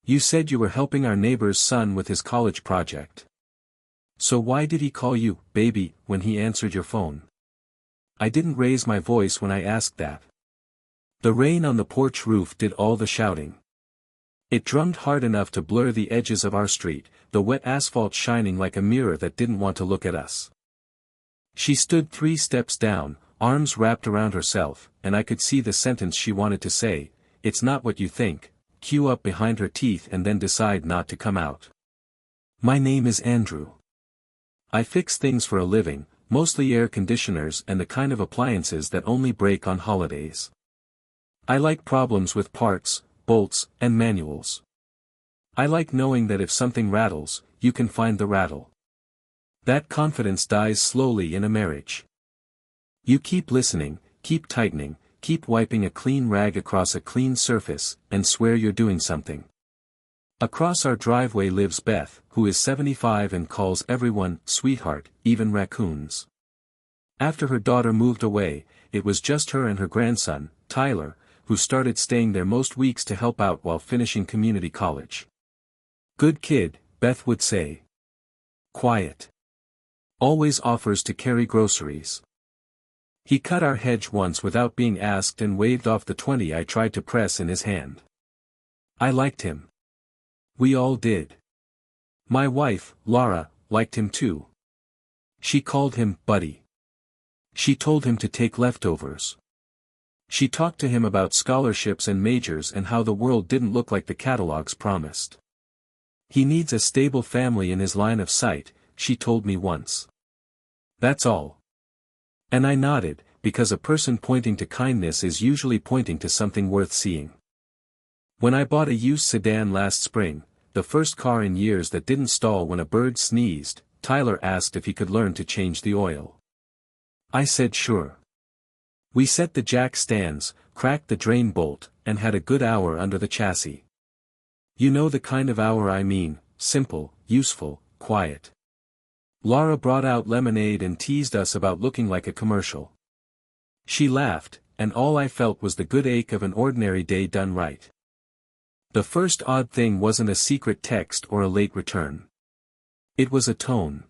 You said you were helping our neighbor's son with his college project. So why did he call you, baby, when he answered your phone? I didn't raise my voice when I asked that. The rain on the porch roof did all the shouting. It drummed hard enough to blur the edges of our street, the wet asphalt shining like a mirror that didn't want to look at us. She stood 3 steps down, arms wrapped around herself, and I could see the sentence she wanted to say, "It's not what you think," cue up behind her teeth and then decide not to come out. My name is Andrew. I fix things for a living, mostly air conditioners and the kind of appliances that only break on holidays. I like problems with parts, bolts, and manuals. I like knowing that if something rattles, you can find the rattle. That confidence dies slowly in a marriage. You keep listening, keep tightening, keep wiping a clean rag across a clean surface, and swear you're doing something. Across our driveway lives Beth, who is 75 and calls everyone sweetheart, even raccoons. After her daughter moved away, it was just her and her grandson, Tyler, who started staying there most weeks to help out while finishing community college. Good kid, Beth would say. Quiet. Always offers to carry groceries. He cut our hedge once without being asked and waved off the 20 I tried to press in his hand. I liked him. We all did. My wife, Laura, liked him too. She called him Buddy. She told him to take leftovers. She talked to him about scholarships and majors and how the world didn't look like the catalogs promised. He needs a stable family in his line of sight, she told me once. That's all. And I nodded, because a person pointing to kindness is usually pointing to something worth seeing. When I bought a used sedan last spring, the first car in years that didn't stall when a bird sneezed, Tyler asked if he could learn to change the oil. I said sure. We set the jack stands, cracked the drain bolt, and had a good hour under the chassis. You know the kind of hour I mean, simple, useful, quiet. Laura brought out lemonade and teased us about looking like a commercial. She laughed, and all I felt was the good ache of an ordinary day done right. The first odd thing wasn't a secret text or a late return. It was a tone.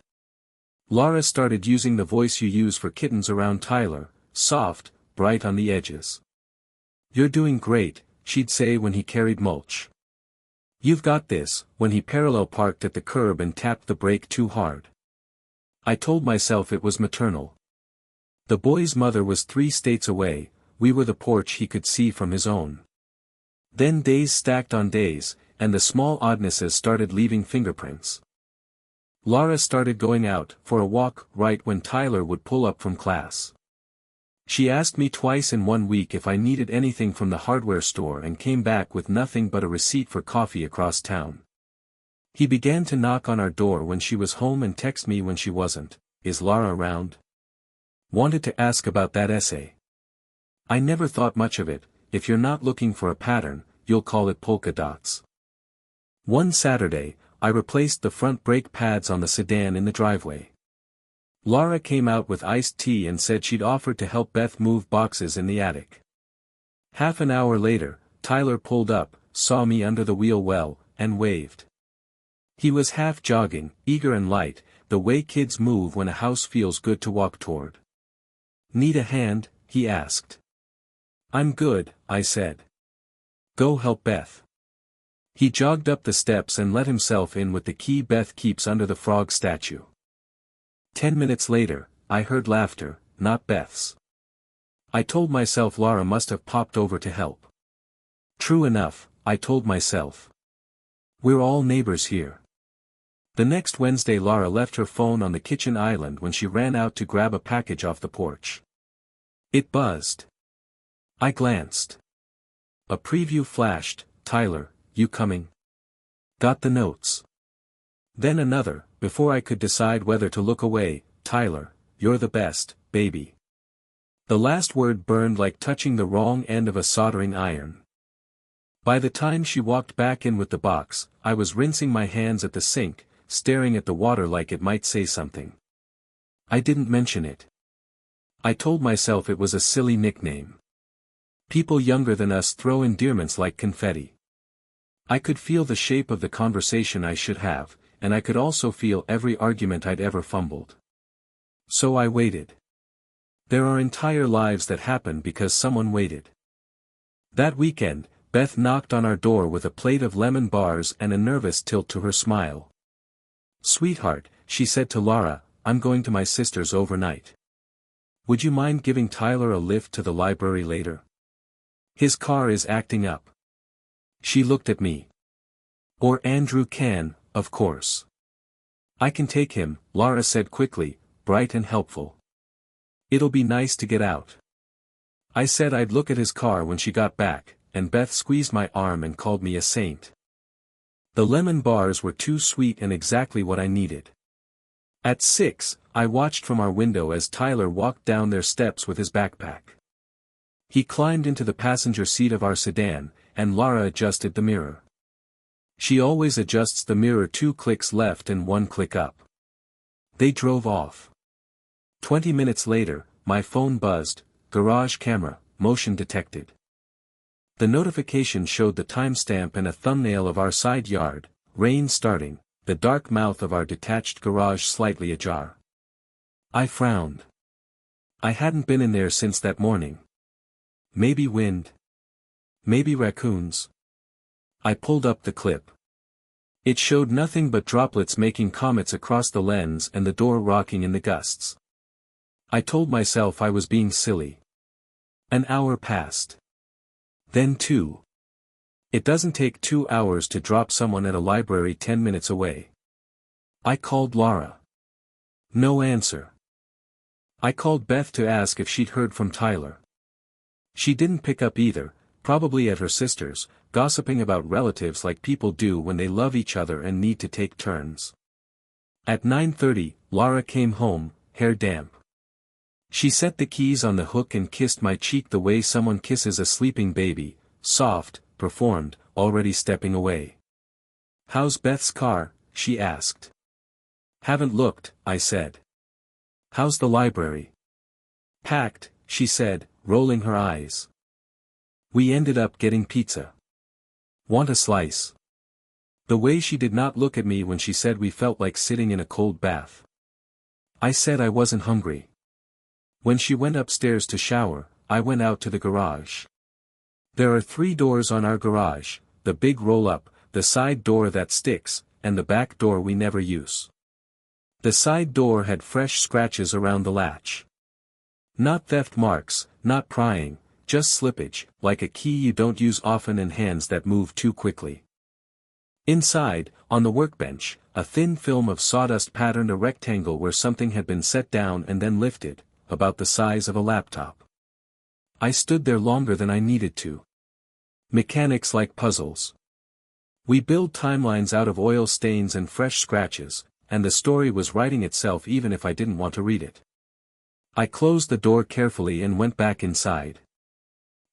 Laura started using the voice you use for kittens around Tyler, soft, bright on the edges. You're doing great, she'd say when he carried mulch. You've got this, when he parallel parked at the curb and tapped the brake too hard. I told myself it was maternal. The boy's mother was 3 states away, we were the porch he could see from his own. Then days stacked on days, and the small oddnesses started leaving fingerprints. Laura started going out for a walk right when Tyler would pull up from class. She asked me twice in 1 week if I needed anything from the hardware store and came back with nothing but a receipt for coffee across town. He began to knock on our door when she was home and text me when she wasn't. Is Laura around? Wanted to ask about that essay. I never thought much of it. If you're not looking for a pattern, you'll call it polka dots. One Saturday, I replaced the front brake pads on the sedan in the driveway. Laura came out with iced tea and said she'd offered to help Beth move boxes in the attic. Half an hour later, Tyler pulled up, saw me under the wheel well, and waved. He was half jogging, eager and light, the way kids move when a house feels good to walk toward. Need a hand? He asked. I'm good, I said. Go help Beth. He jogged up the steps and let himself in with the key Beth keeps under the frog statue. 10 minutes later, I heard laughter, not Beth's. I told myself Laura must have popped over to help. True enough, I told myself. We're all neighbors here. The next Wednesday Laura left her phone on the kitchen island when she ran out to grab a package off the porch. It buzzed. I glanced. A preview flashed, Tyler, you coming? Got the notes. Then another, before I could decide whether to look away, Tyler, you're the best, baby. The last word burned like touching the wrong end of a soldering iron. By the time she walked back in with the box, I was rinsing my hands at the sink, staring at the water like it might say something. I didn't mention it. I told myself it was a silly nickname. People younger than us throw endearments like confetti. I could feel the shape of the conversation I should have, and I could also feel every argument I'd ever fumbled. So I waited. There are entire lives that happen because someone waited. That weekend, Beth knocked on our door with a plate of lemon bars and a nervous tilt to her smile. "Sweetheart," she said to Laura, "I'm going to my sister's overnight. Would you mind giving Tyler a lift to the library later? His car is acting up." She looked at me. "Or Andrew can, of course." "I can take him," Laura said quickly, bright and helpful. "It'll be nice to get out." I said I'd look at his car when she got back, and Beth squeezed my arm and called me a saint. The lemon bars were too sweet and exactly what I needed. At 6, I watched from our window as Tyler walked down their steps with his backpack. He climbed into the passenger seat of our sedan, and Laura adjusted the mirror. She always adjusts the mirror 2 clicks left and 1 click up. They drove off. 20 minutes later, my phone buzzed, garage camera, motion detected. The notification showed the timestamp and a thumbnail of our side yard, rain starting, the dark mouth of our detached garage slightly ajar. I frowned. I hadn't been in there since that morning. Maybe wind. Maybe raccoons. I pulled up the clip. It showed nothing but droplets making comets across the lens and the door rocking in the gusts. I told myself I was being silly. An hour passed. Then 2. It doesn't take 2 hours to drop someone at a library 10 minutes away. I called Laura. No answer. I called Beth to ask if she'd heard from Tyler. She didn't pick up either, probably at her sister's, gossiping about relatives like people do when they love each other and need to take turns. At 9:30, Laura came home, hair damp. She set the keys on the hook and kissed my cheek the way someone kisses a sleeping baby, soft, performed, already stepping away. "How's Beth's car?" she asked. "Haven't looked," I said. "How's the library?" "Packed," she said, rolling her eyes. We ended up getting pizza. "Want a slice?" The way she did not look at me when she said we felt like sitting in a cold bath. I said I wasn't hungry. When she went upstairs to shower, I went out to the garage. There are 3 doors on our garage, the big roll-up, the side door that sticks, and the back door we never use. The side door had fresh scratches around the latch. Not theft marks, not prying, just slippage, like a key you don't use often and hands that move too quickly. Inside, on the workbench, a thin film of sawdust patterned a rectangle where something had been set down and then lifted, about the size of a laptop. I stood there longer than I needed to. Mechanics like puzzles. We build timelines out of oil stains and fresh scratches, and the story was writing itself even if I didn't want to read it. I closed the door carefully and went back inside.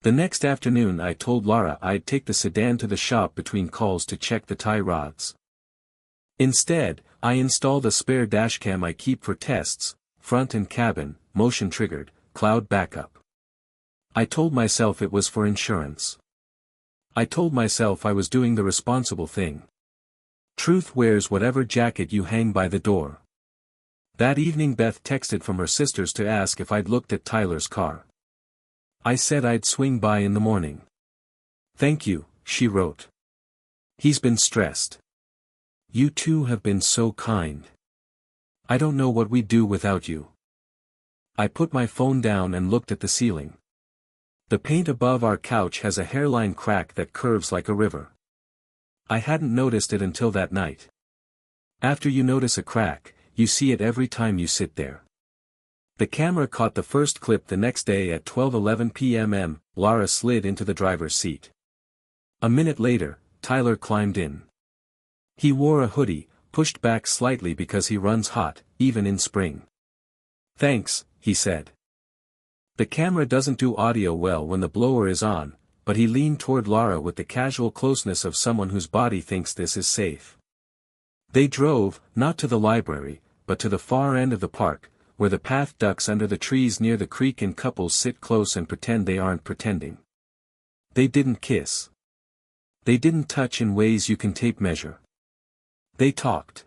The next afternoon I told Laura I'd take the sedan to the shop between calls to check the tie rods. Instead, I installed a spare dashcam I keep for tests, front and cabin, motion triggered, cloud backup. I told myself it was for insurance. I told myself I was doing the responsible thing. Truth wears whatever jacket you hang by the door. That evening Beth texted from her sisters to ask if I'd looked at Tyler's car. I said I'd swing by in the morning. "Thank you," she wrote. "He's been stressed. You two have been so kind. I don't know what we'd do without you." I put my phone down and looked at the ceiling. The paint above our couch has a hairline crack that curves like a river. I hadn't noticed it until that night. After you notice a crack, you see it every time you sit there. The camera caught the first clip the next day at 12:11 p.m. Laura slid into the driver's seat. A minute later, Tyler climbed in. He wore a hoodie, pushed back slightly because he runs hot, even in spring. "Thanks," he said. The camera doesn't do audio well when the blower is on, but he leaned toward Laura with the casual closeness of someone whose body thinks this is safe. They drove, not to the library, but to the far end of the park, where the path ducks under the trees near the creek and couples sit close and pretend they aren't pretending. They didn't kiss. They didn't touch in ways you can tape measure. They talked.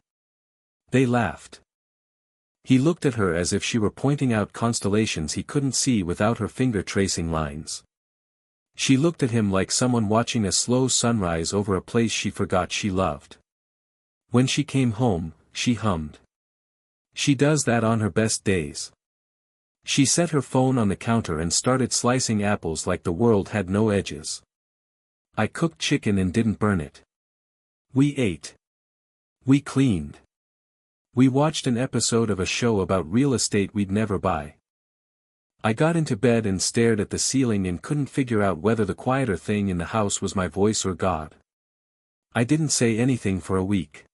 They laughed. He looked at her as if she were pointing out constellations he couldn't see without her finger tracing lines. She looked at him like someone watching a slow sunrise over a place she forgot she loved. When she came home, she hummed. She does that on her best days. She set her phone on the counter and started slicing apples like the world had no edges. I cooked chicken and didn't burn it. We ate. We cleaned. We watched an episode of a show about real estate we'd never buy. I got into bed and stared at the ceiling and couldn't figure out whether the quieter thing in the house was my voice or God. I didn't say anything for a week.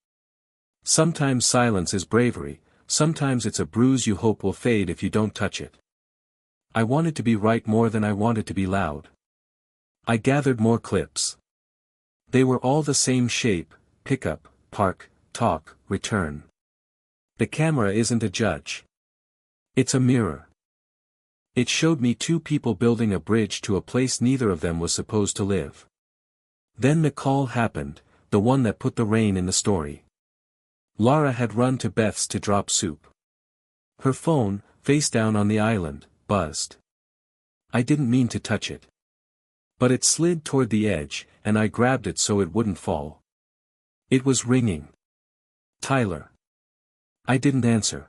Sometimes silence is bravery, sometimes it's a bruise you hope will fade if you don't touch it. I wanted to be right more than I wanted to be loud. I gathered more clips. They were all the same shape: pick up, park, talk, return. The camera isn't a judge. It's a mirror. It showed me two people building a bridge to a place neither of them was supposed to live. Then the call happened, the one that put the rain in the story. Laura had run to Beth's to drop soup. Her phone, face down on the island, buzzed. I didn't mean to touch it. But it slid toward the edge, and I grabbed it so it wouldn't fall. It was ringing. Tyler. I didn't answer.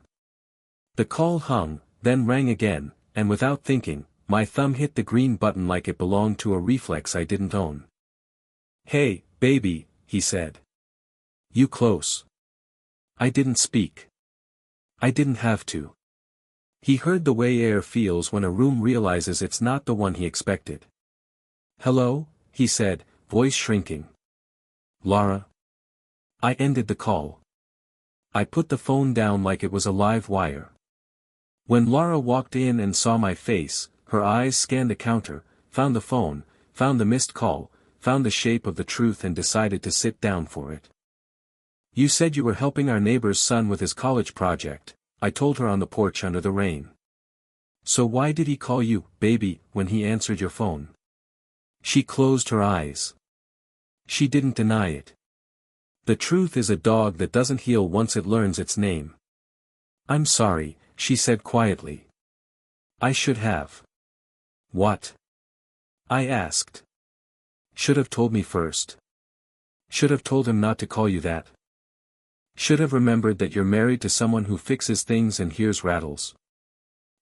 The call hung, then rang again, and without thinking, my thumb hit the green button like it belonged to a reflex I didn't own. "Hey, baby," he said. "You close?" I didn't speak. I didn't have to. He heard the way air feels when a room realizes it's not the one he expected. "Hello," he said, voice shrinking. "Laura?" I ended the call. I put the phone down like it was a live wire. When Laura walked in and saw my face, her eyes scanned the counter, found the phone, found the missed call, found the shape of the truth and decided to sit down for it. "You said you were helping our neighbor's son with his college project," I told her on the porch under the rain. "So why did he call you, baby, when he answered your phone?" She closed her eyes. She didn't deny it. The truth is a dog that doesn't heal once it learns its name. "I'm sorry," she said quietly. "I should have." "What?" I asked. "Should have told me first. Should have told him not to call you that. Should have remembered that you're married to someone who fixes things and hears rattles."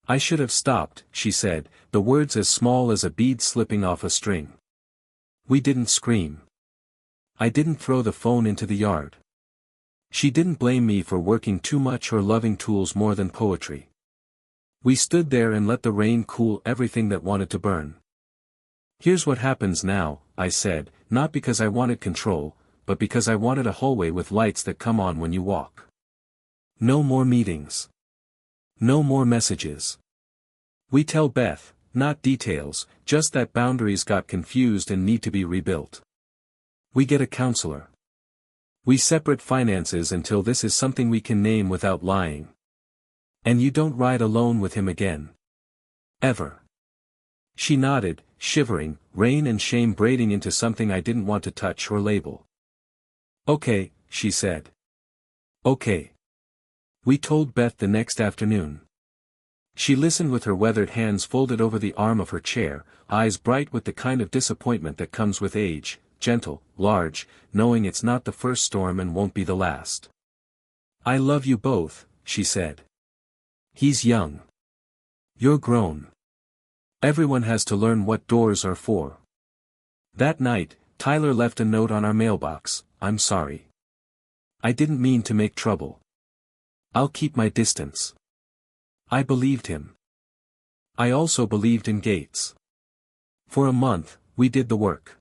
"I should have stopped," she said, the words as small as a bead slipping off a string. "We didn't scream. I didn't throw the phone into the yard." She didn't blame me for working too much or loving tools more than poetry. We stood there and let the rain cool everything that wanted to burn. "Here's what happens now," I said, not because I wanted control, but because I wanted a hallway with lights that come on when you walk. No more meetings. No more messages. We tell Beth, not details, just that boundaries got confused and need to be rebuilt. We get a counselor. We separate finances until this is something we can name without lying. And you don't ride alone with him again. Ever. She nodded, shivering, rain and shame braiding into something I didn't want to touch or label. "Okay," she said. "Okay." We told Beth the next afternoon. She listened with her weathered hands folded over the arm of her chair, eyes bright with the kind of disappointment that comes with age, gentle, large, knowing it's not the first storm and won't be the last. "I love you both," she said. "He's young. You're grown. Everyone has to learn what doors are for." That night, Tyler left a note on our mailbox: "I'm sorry. I didn't mean to make trouble. I'll keep my distance." I believed him. I also believed in Gates. For a month, we did the work.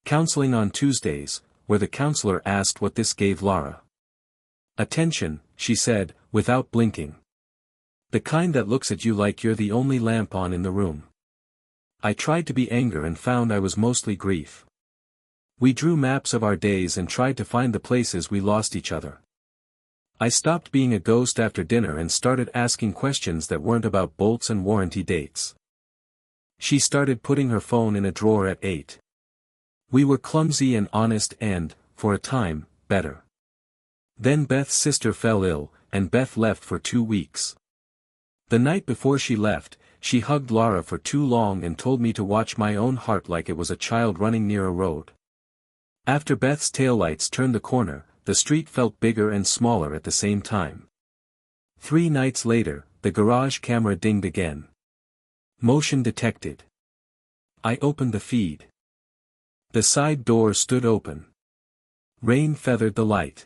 Counseling on Tuesdays, where the counselor asked what this gave Laura. "Attention," she said, without blinking. "The kind that looks at you like you're the only lamp on in the room." I tried to be anger and found I was mostly grief. We drew maps of our days and tried to find the places we lost each other. I stopped being a ghost after dinner and started asking questions that weren't about bolts and warranty dates. She started putting her phone in a drawer at 8. We were clumsy and honest and, for a time, better. Then Beth's sister fell ill, and Beth left for 2 weeks. The night before she left, she hugged Lara for too long and told me to watch my own heart like it was a child running near a road. After Beth's taillights turned the corner, the street felt bigger and smaller at the same time. 3 nights later, the garage camera dinged again. Motion detected. I opened the feed. The side door stood open. Rain feathered the light.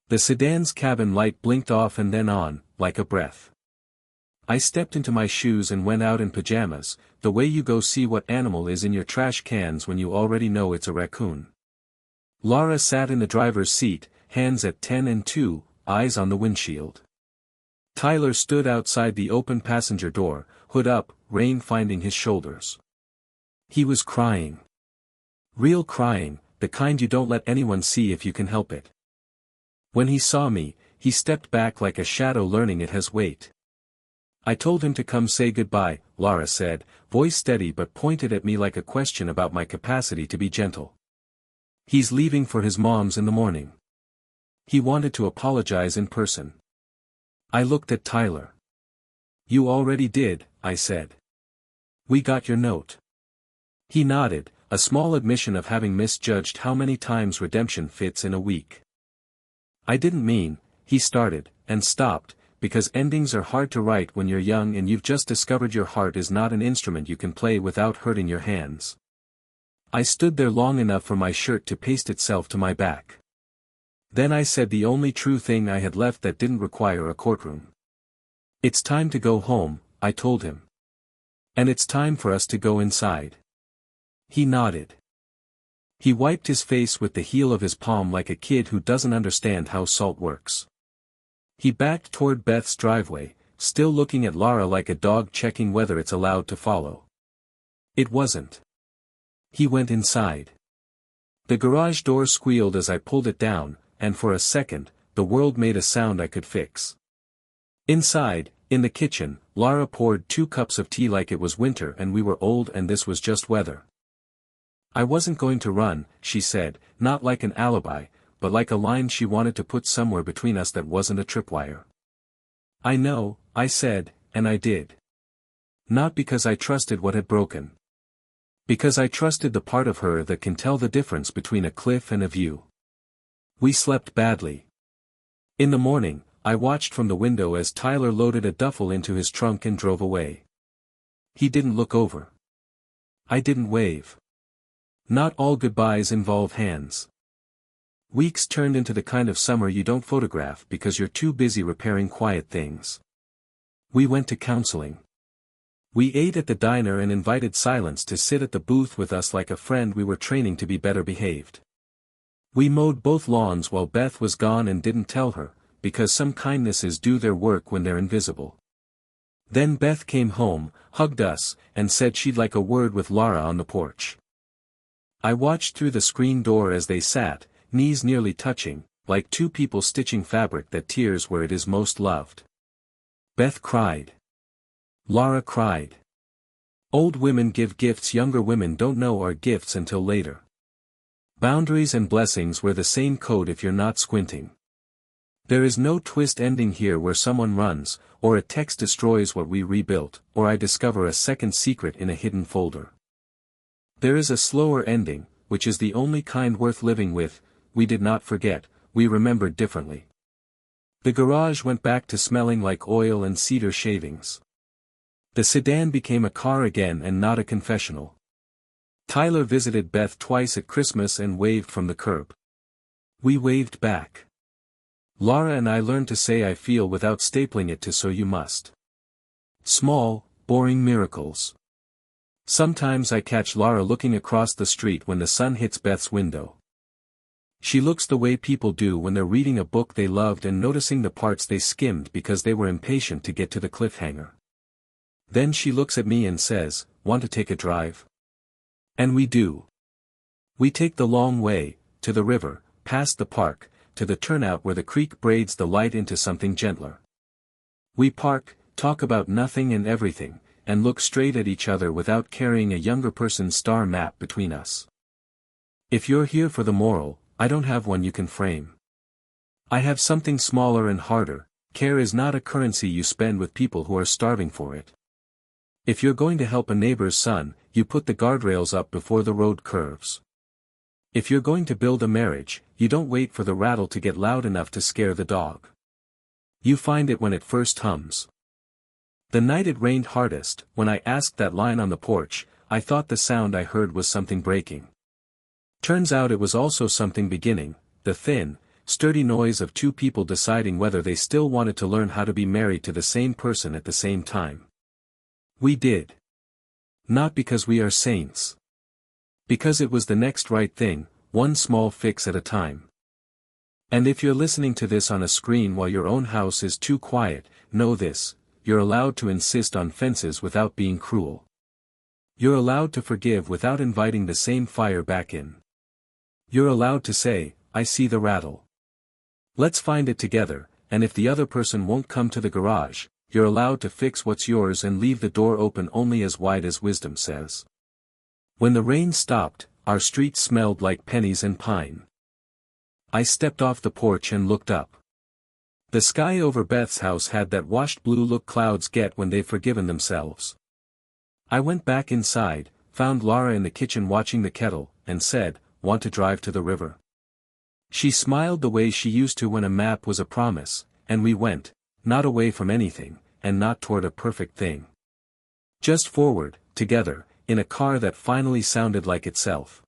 The sedan's cabin light blinked off and then on, like a breath. I stepped into my shoes and went out in pajamas, the way you go see what animal is in your trash cans when you already know it's a raccoon. Lara sat in the driver's seat, hands at 10 and 2, eyes on the windshield. Tyler stood outside the open passenger door, hood up, rain finding his shoulders. He was crying. Real crying, the kind you don't let anyone see if you can help it. When he saw me, he stepped back like a shadow learning it has weight. I told him to come say goodbye, Lara said, voice steady but pointed at me like a question about my capacity to be gentle. He's leaving for his mom's in the morning. He wanted to apologize in person. I looked at Tyler. You already did, I said. We got your note. He nodded, a small admission of having misjudged how many times redemption fits in a week. I didn't mean, he started, and stopped, because endings are hard to write when you're young and you've just discovered your heart is not an instrument you can play without hurting your hands. I stood there long enough for my shirt to paste itself to my back. Then I said the only true thing I had left that didn't require a courtroom. It's time to go home, I told him. And it's time for us to go inside. He nodded. He wiped his face with the heel of his palm like a kid who doesn't understand how salt works. He backed toward Beth's driveway, still looking at Lara like a dog checking whether it's allowed to follow. It wasn't. He went inside. The garage door squealed as I pulled it down, and for a second, the world made a sound I could fix. Inside, in the kitchen, Lara poured 2 cups of tea like it was winter and we were old and this was just weather. I wasn't going to run, she said, not like an alibi, but like a line she wanted to put somewhere between us that wasn't a tripwire. I know, I said, and I did. Not because I trusted what had broken. Because I trusted the part of her that can tell the difference between a cliff and a view. We slept badly. In the morning, I watched from the window as Tyler loaded a duffel into his trunk and drove away. He didn't look over. I didn't wave. Not all goodbyes involve hands. Weeks turned into the kind of summer you don't photograph because you're too busy repairing quiet things. We went to counseling. We ate at the diner and invited Silence to sit at the booth with us like a friend we were training to be better behaved. We mowed both lawns while Beth was gone and didn't tell her, because some kindnesses do their work when they're invisible. Then Beth came home, hugged us, and said she'd like a word with Lara on the porch. I watched through the screen door as they sat, knees nearly touching, like 2 people stitching fabric that tears where it is most loved. Beth cried. Lara cried. Old women give gifts younger women don't know are gifts until later. Boundaries and blessings wear the same coat if you're not squinting. There is no twist ending here where someone runs, or a text destroys what we rebuilt, or I discover a second secret in a hidden folder. There is a slower ending, which is the only kind worth living with. We did not forget, we remembered differently. The garage went back to smelling like oil and cedar shavings. The sedan became a car again and not a confessional. Tyler visited Beth twice at Christmas and waved from the curb. We waved back. Lara and I learned to say I feel without stapling it to so you must. Small, boring miracles. Sometimes I catch Lara looking across the street when the sun hits Beth's window. She looks the way people do when they're reading a book they loved and noticing the parts they skimmed because they were impatient to get to the cliffhanger. Then she looks at me and says, "Want to take a drive?" And we do. We take the long way, to the river, past the park, to the turnout where the creek braids the light into something gentler. We park, talk about nothing and everything, and look straight at each other without carrying a younger person's star map between us. If you're here for the moral, I don't have one you can frame. I have something smaller and harder. Care is not a currency you spend with people who are starving for it. If you're going to help a neighbor's son, you put the guardrails up before the road curves. If you're going to build a marriage, you don't wait for the rattle to get loud enough to scare the dog. You find it when it first hums. The night it rained hardest, when I asked that line on the porch, I thought the sound I heard was something breaking. Turns out it was also something beginning, the thin, sturdy noise of two people deciding whether they still wanted to learn how to be married to the same person at the same time. We did. Not because we are saints. Because it was the next right thing, one small fix at a time. And if you're listening to this on a screen while your own house is too quiet, know this: you're allowed to insist on fences without being cruel. You're allowed to forgive without inviting the same fire back in. You're allowed to say, I see the rattle. Let's find it together, and if the other person won't come to the garage, you're allowed to fix what's yours and leave the door open only as wide as wisdom says. When the rain stopped, our street smelled like pennies and pine. I stepped off the porch and looked up. The sky over Beth's house had that washed blue look clouds get when they've forgiven themselves. I went back inside, found Laura in the kitchen watching the kettle, and said, "Want to drive to the river?" She smiled the way she used to when a map was a promise, and we went, not away from anything, and not toward a perfect thing. Just forward, together, in a car that finally sounded like itself.